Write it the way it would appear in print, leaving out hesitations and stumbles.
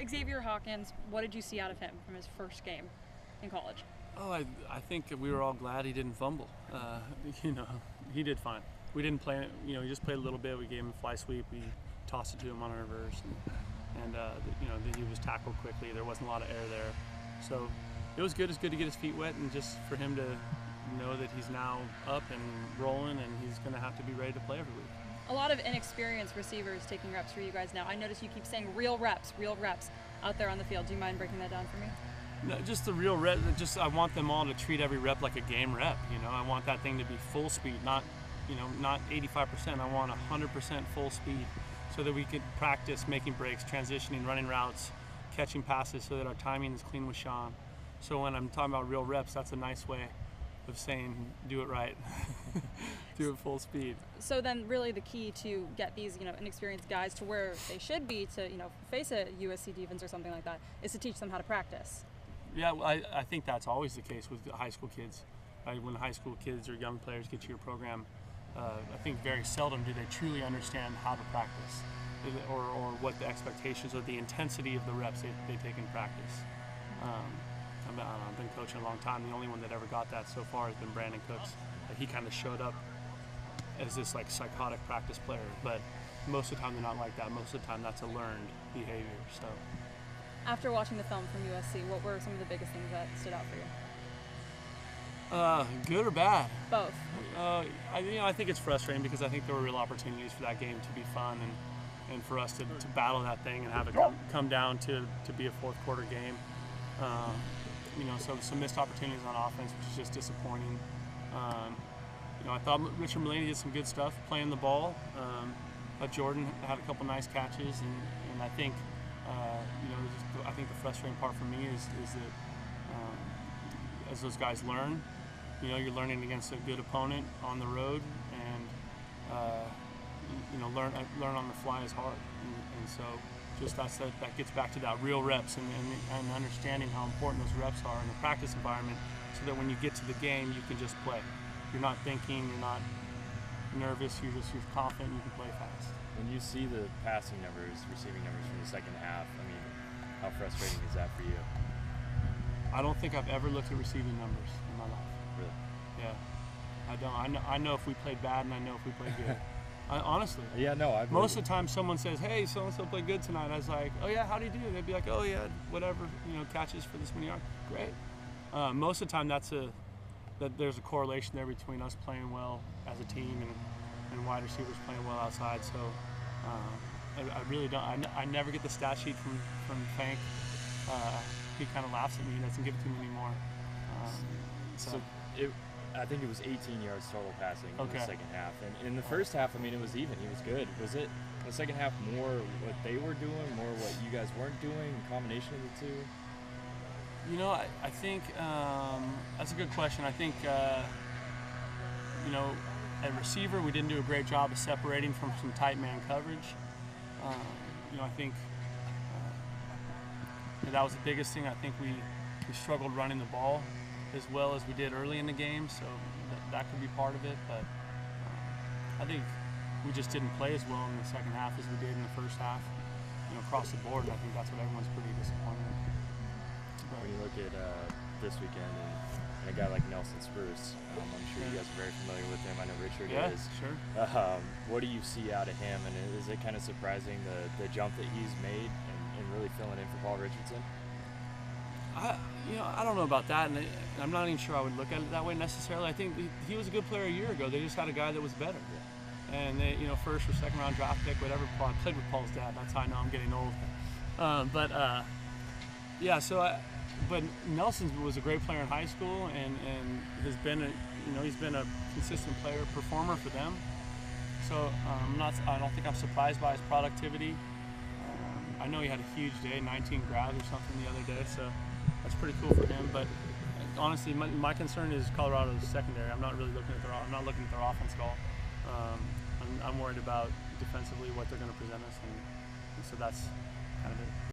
Xavier Hawkins, what did you see out of him from his first game in college? Oh, I think we were all glad he didn't fumble. He did fine. We didn't play, he just played a little bit. We gave him a fly sweep. We tossed it to him on a reverse, and he was tackled quickly. There wasn't a lot of air there, so it was good. It's good to get his feet wet and just for him to know that he's now up and rolling, and he's going to have to be ready to play every week. A lot of inexperienced receivers taking reps for you guys now. I notice you keep saying real reps out there on the field. Do you mind breaking that down for me? No, just the real rep. I want them all to treat every rep like a game rep. I want that thing to be full speed, not 85%. I want 100% full speed, so that we could practice making breaks, transitioning, running routes, catching passes, so that our timing is clean with Sean. So when I'm talking about real reps, that's a nice way of saying do it right, do it full speed. So then really the key to get these inexperienced guys to where they should be to face a USC defense or something like that is to teach them how to practice. Yeah, well, I think that's always the case with high school kids. When high school kids or young players get to your program, I think very seldom do they truly understand how to practice or what the expectations or the intensity of the reps they take in practice. I've been coaching a long time. The only one that ever got that so far has been Brandon Cooks. He kind of showed up as this psychotic practice player, but most of the time they're not like that. Most of the time that's a learned behavior. So, after watching the film from USC, what were some of the biggest things that stood out for you? Good or bad? Both. I think it's frustrating because I think there were real opportunities for that game to be fun and for us to battle that thing and have it come down to be a fourth quarter game. So some missed opportunities on offense, which is just disappointing. I thought Richard Mullaney did some good stuff playing the ball. Jordan had a couple nice catches, and I think I think the frustrating part for me is that as those guys learn, you're learning against a good opponent on the road, and learn on the fly is hard, and so. That gets back to that real reps and understanding how important those reps are in the practice environment, so that when you get to the game, you can just play. You're not thinking, you're not nervous, you're confident, you can play fast. When you see the passing numbers, receiving numbers from the second half, how frustrating is that for you? I don't think I've ever looked at receiving numbers in my life. Really? Yeah. I don't. I know if we played bad and I know if we played good. Honestly. Yeah, no. Most of the time someone says, hey, so-and-so played good tonight. I was like, oh yeah, how'd he do? They'd be like, oh yeah, whatever, catches for this many yards. Great. Most of the time that there's a correlation there between us playing well as a team and wide receivers playing well outside. So I really don't. I never get the stat sheet from Fank. He kind of laughs at me and doesn't give it to me anymore. I think it was 18 yards total passing in the second half. And in the first half, it was even. He was good. Was it in the second half more what they were doing, more what you guys weren't doing, combination of the two? I think that's a good question. I think, at receiver, we didn't do a great job of separating from some tight man coverage. I think that was the biggest thing. I think we struggled running the ball as well as we did early in the game, so that could be part of it. But I think we just didn't play as well in the second half as we did in the first half, across the board. And I think that's what everyone's pretty disappointed in. When you look at this weekend and a guy like Nelson Spruce, I'm sure you guys are very familiar with him. I know Richard is. Sure. What do you see out of him, and is it kind of surprising the jump that he's made and really filling in for Paul Richardson? I don't know about that, and I'm not even sure I would look at it that way necessarily. I think he was a good player a year ago. They just had a guy that was better. Yeah. And they, first or second round draft pick, whatever. I played with Paul's dad. That's how I know I'm getting old. But Nelson was a great player in high school, and has been he's been a consistent player, performer for them. So I don't think I'm surprised by his productivity. I know he had a huge day, 19 grabs or something the other day, so that's pretty cool for him. But honestly, my concern is Colorado's secondary. I'm not looking at their offense at all. I'm worried about defensively what they're going to present us, and so that's kind of it.